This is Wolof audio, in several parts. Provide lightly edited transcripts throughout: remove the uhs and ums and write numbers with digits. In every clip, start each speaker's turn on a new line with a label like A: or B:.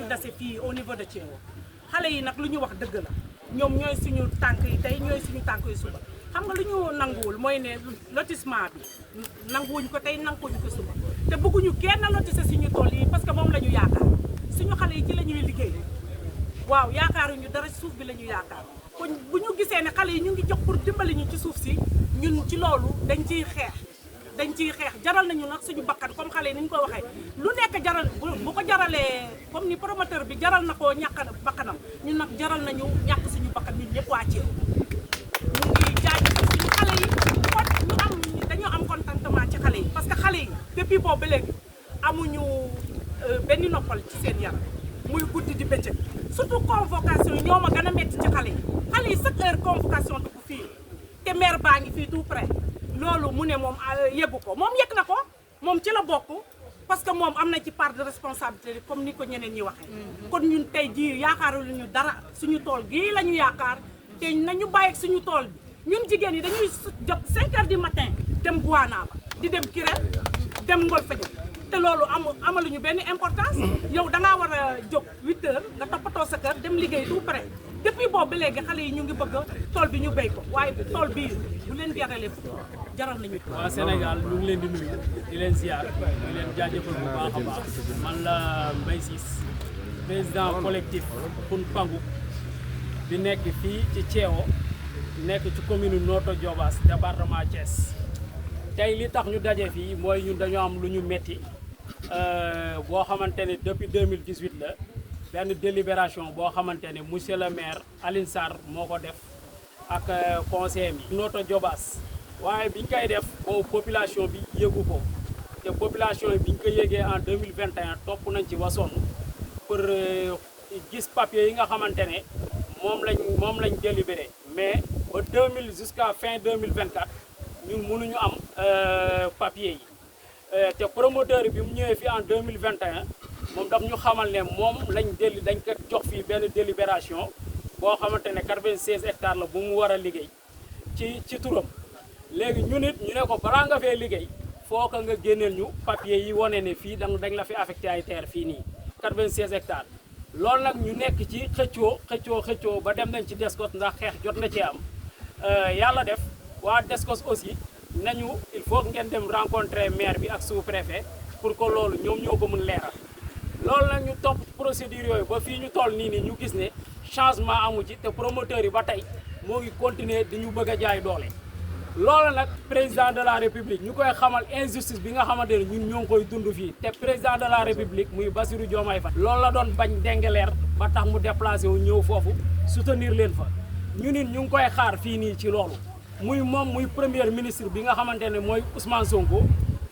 A: dase fii au niveau de Thiéwo xale yi nag lu ñu wax dëgg la ñoom ñooy suñu tànk yi tey ñooy suñu tànk yi suba xam nga lu ñu nanguwul mooy ne lotissement bi nanguwuñ ko tey nanguwuñ ko suba te bëgguñu kenn lotissé suñu tool yi parce que moom la ñu yaakaar suñu xale yi ci la ñuy liggéey waaw yaakaaruñu dara suuf bi la ñu yaakaar kon bu ñu gisee ne xale yi ñu ngi jox pour dimbali ñu ci suuf si ñun ci loolu dañ ciy xeex jaral nañu nag suñu bakkan comme xale yi ni ñu ko waxee lu nekk jaral bu ko jaralee comme ni promoteur bi jaral na koo ñàkk bakkanam ñun nag jaral nañu ñàkk suñu bakkan ñun ñëpp waa Thiéwo ñu ngi jaajëfal suñu xale yi kon dañoo am contentement ci xale yi parce que xale yi depuis boobu ba léegi amuñu benn noppal ci seen yaram muy guddi di bëccëg surtout convocation yi ñoo ma gën a métti ci xale yi chaque heure convocation dugg fii te maire baa ngi fii tout près loolu mu ne moom yëgu ko moom yëg na ko moom ci la bokk parce que moom am na ci part de responsabilité comme ni ko ñeneen ñi waxee kon ñun tey jii yaakaaruñu ñu dara suñu tool gii la ñu yaakaar te nañu bàyyi suñu tool bi ñun jigéen yi dañuy jóg 5 heures du matin dem Guana ba di dem Kirène dem Ngolfadiouth te loolu amaluñu benn importance yow dangaa war a jóg 8 heures nga toppatoo sa kër dem liggéey tout près depuis boobu ba léegi xale yi ñu ngi bëgg tool bi ñu béy ko waaye tool bi bu leen jaralee jaral nañu ko.
B: waa Sénégal ñu ngi leen di nuyu di leen ziar di leen jaajëfal bu baax a baax man la Mbaye Ciss président collectif Xun Pangu bi nekk fii ci Thiéwo nekk ci commune Notto Diobass département Thiès tey li tax ñu daje fii mooy ñun dañoo am lu ñu metti boo xamante ne depuis 2018 la benn délibération boo xamante ne monsieur le maire Alioune Sarr moo ko def ak conseil bi Notto Diobass waaye biñ koy def boobu population bi yëgu ko te population bi biñ ko yëgee en 2021 topp nañ ci wasoon pour gis papier yi nga xamante ne moom lañ délibéré mais ba 2000 jusqu'à fin 2024 ñun mënuñu am papier yi te promoteur bi mu ñëwee fii en 2021 moom daf ñu xamal ne moom dañ ko jox fii benn délibération boo xamante ne 96 hectares la bu mu war a liggéey ci turam léegi ñu nit ñu ne ko balaa nga fee liggéey foo ko nga génneel ñu papier yi wane ne fii dañ la fi affecté ay terre fii nii 96 hectares loolu nag ñu nekk ci xëccoo ba dem nañ ci Descos ndax xeex jot na ci am yàlla def waa Descos aussi nañu il faut ngeen dem rencontrer maire bi ak sous-préfet pour que loolu ñoom ñoo ko mun leeral loolu nag ñu topp procédure yooyu ba fii ñu toll nii ñu gis ne changement amu ci te promoteur yi ba tey moo ngi continuer di ñu bëgg a jaay doole loolu nag président de la république ñu koy xamal injustice bi nga xamante ne ñun ñoo ngi koy dund fii te président de la république muy Bassirou Diomaye Faye loolu la doon bañ dengeleer ba tax mu déplacé wu ñëw foofu soutenir leen fa ñu nit ñu ngi koy xaar fii nii ci loolu muy moom muy premier ministre bi nga xamante ne mooy Ousmane Sonko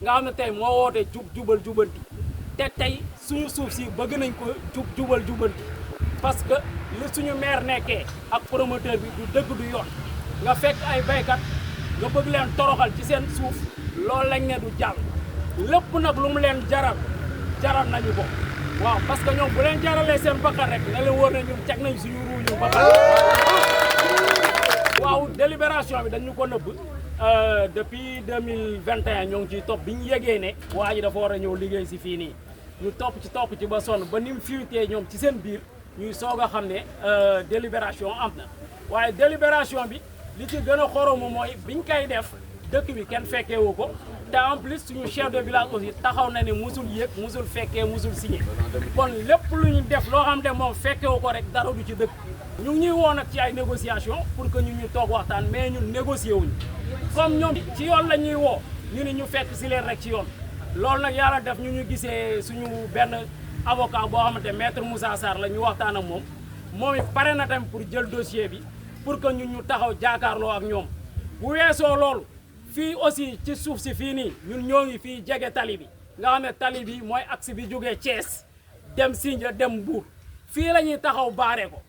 B: nga xam ne tey moo woote jubal jubanti te tey suñu suuf si bëgg nañ ko jubal jubanti parce que li suñu maire nekkee ak promoteur bi du dëgg du yoon nga fekk ay baykat nga bëgg leen toroxal ci seen suuf loolu lañ ne du jàll lépp nag lu mu leen jaral nañu ko waaw parce que ñoom bu leen jaralee seen bakkan rek na leen wóor na ñun teg nañ suñu ruu ñu bakkan waaw délibération bi dañu ko nëbb depuis 2021 ñoo ngi ciy topp bi ñu yegee ne waa ji dafa war a ñëw liggéey si fii nii ñu topp ci ba sonn ba ni mu fiwitee ñoom ci seen biir ñuy soog a xam ne délibération am na waaye délibération bi li ci gën a xoromu mooy biñ koy def dëkk bi kenn fekkeewu ko te en plus suñu chef de village aussi taxaw na ne musul yëg musul fekkee musul signé kon lépp lu ñu def loo xam ne moom fekkeewu ko rek dara du ci dëkk ñu ngi ñuy woo nag ci ay négociation pour que ñu toog waxtaan mais ñun négocié wuñu comme ñoom ci yoon la ñuy woo ñu ne ñu fekk si leen rek ci yoon loolu nag yàlla def ñu gisee suñu benn avocat boo xamante maître Moussa Sarr la ñu waxtaan ak moom it pare na tamit pour jël dossier bi pour que ñu taxaw jaakaarloo ak ñoom bu weesoo loolu fii aussi ci suuf si fii nii ñun ñoo ngi fii jege tali bi nga xam ne tali bi mooy axe bi jógee Thiès dem Sindia dem Mbour fii la ñuy taxaw baare ko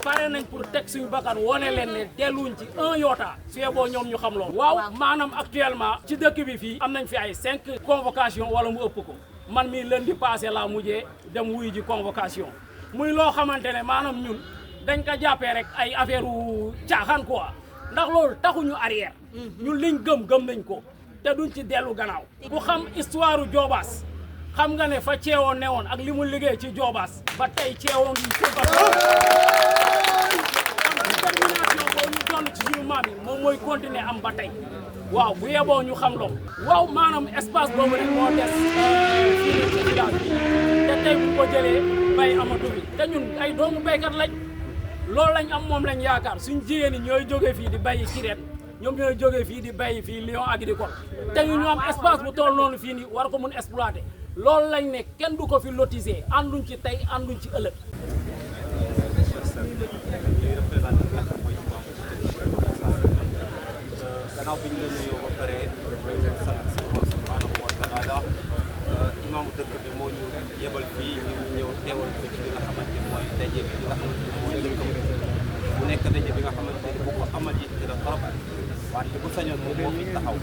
B: pare nañ pour teg suñu bakkan wone leen ne delluñ ci un yoota su yeboo ñoom ñu xam loolu waaw maanaam actuellement ci dëkk bi fii am nañ fi ay 5 convocation wala mu ëpp ko man mii lundi passé laa mujjee dem wuyu ji convocation muy loo xamante ne maanaam ñun dañ ko jàppee rek ay affaire u caaxaan quoi ndax loolu taxuñu arrière ñun liñ gëm nañ ko te duñ ci dellu gannaaw ku xam histoire u Diobass xam nga ne fa Ceewoo newoon ak li mu liggéey ci Joobaas ba tey Ceewoo ngi détermination boobu ñu doon ci suñu maam yi moom mooy continuer am ba tey waaw bu yeboo ñu xam loolu waaw maanaam espace boobu rek moo des fii ci village bi te tey bu ko jëlee bay amatu bi te ñun ay doomu béykat lañ loolu lañ am moom lañ yaakaar suñ jigéen ñi ñooy jógee fii di bayi Kirène ñoom ñooy jógee fii di bayi fii Lion agricole te ñu am espace bu toll noonu fii nii war ko mun exploiter loolu lañ ne kenn du ko fi lotiser ànduñ ci tey ànduñ ci ëllëg.
C: gannaaw bi ñu la nuyoo ba pare sant si moom subhanahu wa taala imaamu dëkk bi moo ñu yebal fii ñu ñëw teewal ko ci li nga xamante ni mooy daje bi nga xamante ni mooy dëkkam mu nekk daje bi nga xamante ni bu ko amal it dina trop wante bu sañoon moom moo fi taxaw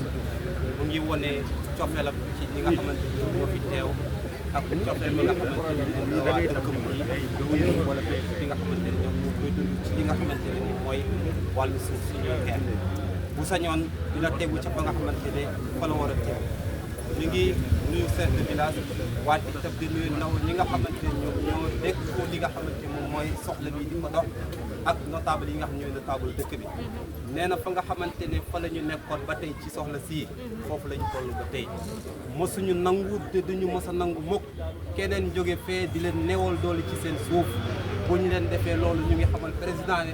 C: mu ngi wone cofeelam ci ñi nga xamante ni moo fi teew ak cofeel bi nga xamante ni moom la waa dëkkam yi wala bi nga xamante ni ñoom ñoo koy dund ci li nga xamante ne ni mooy wàllu suuf si ñuy xeex bu sañoon dina tegu ci fa nga xamante ne fa la war a teew ñu ngi nuyu chef de village waaye itam di nuyu ndaw ñi nga xamante ne ñoom ñoo nekk ko li nga xamante moom mooy soxla bi di ko dox ak notable yi nga xam ñooy notable dëkk bi nee na fa nga xamante ne fa la ñu nekkoon ba tey ci soxla sii foofu la ñu toll ba tey mosuñu nangu te duñu mos a nangu mukk keneen jóge fee di leen newal doole ci seen suuf bu ñu leen defee loolu ñu ngi xamal président ne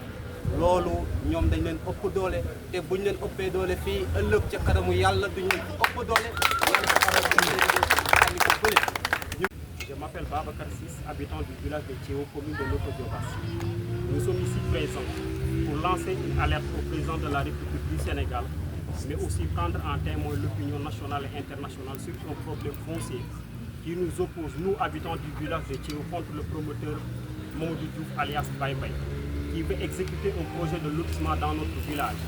C: loolu ñoom dañ leen ëpp doole te buñ leen ëppee doole fii ëllëg ca kanamu yàlla duñ leen ëpp doole.
D: Je m'appelle Babacar Ciss, habitant du village de Thiéwo, commune de Notto Diobass. Nous sommes ici présents pour lancer une alerte au président de la République du Sénégal, mais aussi prendre en témoin l'opinion nationale et internationale sur un problème foncier qui nous oppose, nous habitants du village de Thiéwo, contre le promoteur Mamadou Diouf alias Baye Mbaye, qui veut exécuter un projet de lotissement dans notre village.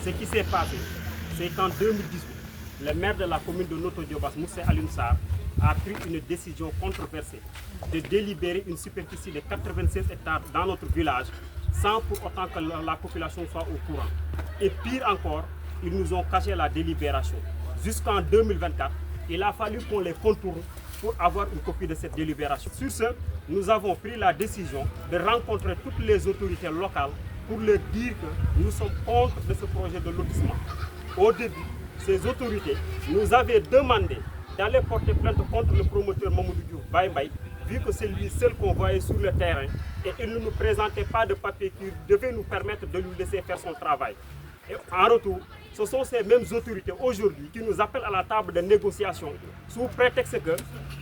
D: Ce qui s'est passé, c'est qu'en 2018, le maire de la commune de Notto Diobass, Moussa Alioune Sarr, a pris une décision controversée de délibérer une superficie de 96 hectares dans notre village sans pour autant que la population soit au courant. Et pire encore, ils nous ont caché la délibération. Jusqu'en 2024, il a fallu qu'on les contourne pour avoir une copie de cette délibération. Sur ce, nous avons pris la décision de rencontrer toutes les autorités locales pour leur dire que nous sommes contre de ce projet de lotissement. Au début, ces autorités nous avaient demandé d'aller porter plainte contre le promoteur Mamadou Diouf Baye Mbaye, vu que c'est lui seul qu'on voyait sur le terrain et il ne nous présentait pas de papier qui devait nous permettre de lui laisser faire son travail. Et en retour, ce sont ces mêmes autorités aujourd'hui qui nous appellent à la table de négociation sous prétexte que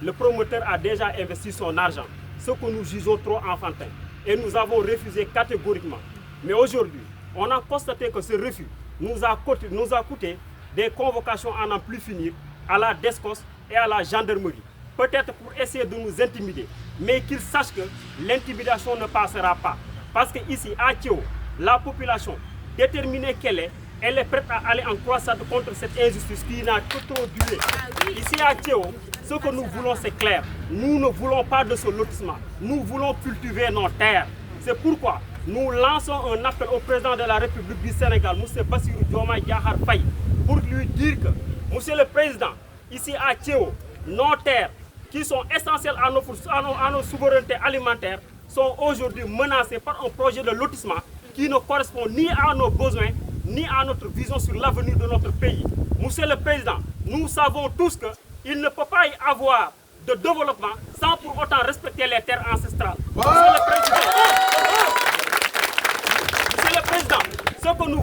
D: le promoteur a déjà investi son argent, ce que nous jugeons trop enfantin. Et nous avons refusé catégoriquement. Mais aujourd'hui, on a constaté que ce refus nous a coûté des convocations à n'en plus finir à la DSCOS et à la gendarmerie. Peut-être pour essayer de nous intimider, mais qu'ils sachent que l'intimidation ne passera pas. Parce qu'ici, à Thiéwo, la population, déterminée qu'elle est, elle est prête à aller en croisade contre cette injustice qui n'a que trop duré. Ici à Thiéwo, ce que nous voulons, c'est clair. Nous ne voulons pas de ce lotissement. Nous voulons cultiver nos terres. C'est pourquoi nous lançons un appel au président de la République du Sénégal, M. Bassirou Diomaye Diakhar Faye, pour lui dire que, Monsieur le Président, ici à Thiéwo, nos terres qui sont essentielles à nos souverainetés alimentaires sont aujourd'hui menacées par un projet de lotissement qui ne correspond ni à nos besoins, ni à notre vision sur l'avenir de notre pays. Monsieur le Président, nous savons tous qu'il ne peut pas y avoir de développement sans pour autant respecter les terres ancestrales. Monsieur le Président, ce que nous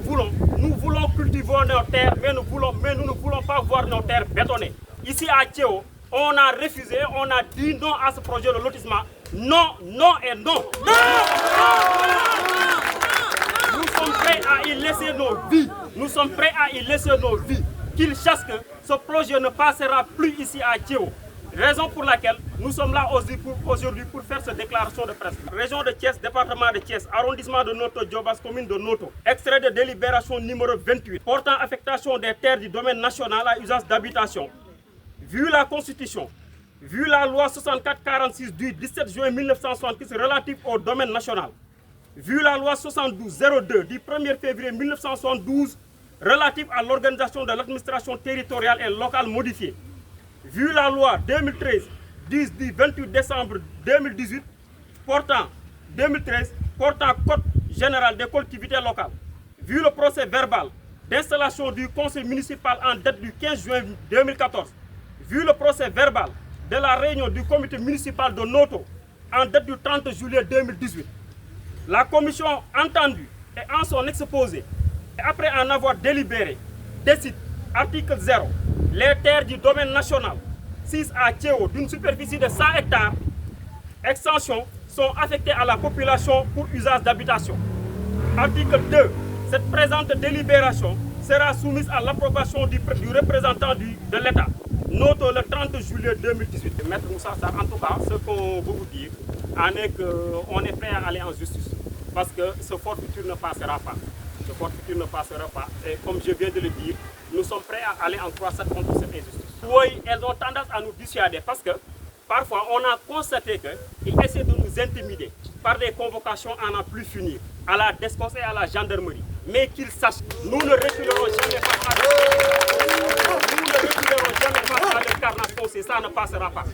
D: voulons cultiver nos terres, mais nous ne voulons pas voir nos terres bétonnées. Ici à Thiéwo, on a refusé, on a dit non à ce projet de lotissement. Non, non et non. Nous sommes prêts à y laisser nos vies. Nous sommes prêts à y laisser nos vies. Qu'ils sachent que ce projet ne passera plus ici à Thiéwo. Raison pour laquelle nous sommes là aujourd'hui pour faire cette déclaration de presse. Région de Thiès, département de Thiès, arrondissement de Notto Diobass, commune de Notto. Extrait de délibération numéro 28 portant affectation des terres du domaine national à usage d'habitation. Vu la Constitution, vu la loi 6446 du 17 juin 1966 relative au domaine national, vu la loi 7202 du 1er février 1972 relative à l'organisation de l'administration territoriale et locale modifiée, vu la loi 10 du 28 décembre 2018 portant 2013 portant Code général des collectivités locales. Vu le procès verbal d'installation du conseil municipal en date du 15 juin 2014, vu le procès verbal de la réunion du comité municipal de Noto en date du 30 juillet 2018, la commission entendue et en son exposé, et après en avoir délibéré, décide, article 0, les terres du domaine national 6 à Tchéo d'une superficie de 100 hectares, extension, sont affectées à la population pour usage d'habitation. Article 2, cette présente délibération sera soumise à l'approbation du représentant de l'État, Noto le 30 juillet 2018. Maître Moussa Sarr, en tout cas, ce qu'on veut vous dire, est qu'on est prêt à aller en justice. Parce que ce fort futur ne passera pas. Ce fort futur ne passera pas. Et comme je viens de le dire, nous sommes prêts à aller en croisade contre cette injustice. Oui, elles ont tendance à nous dissuader parce que parfois on a constaté qu'ils essaient de nous intimider par des convocations à n'en plus finir, à la DSCOS et à la gendarmerie. Mais qu'ils sachent, nous ne reculerons jamais face à leur carnage foncier, ça ne passera pas.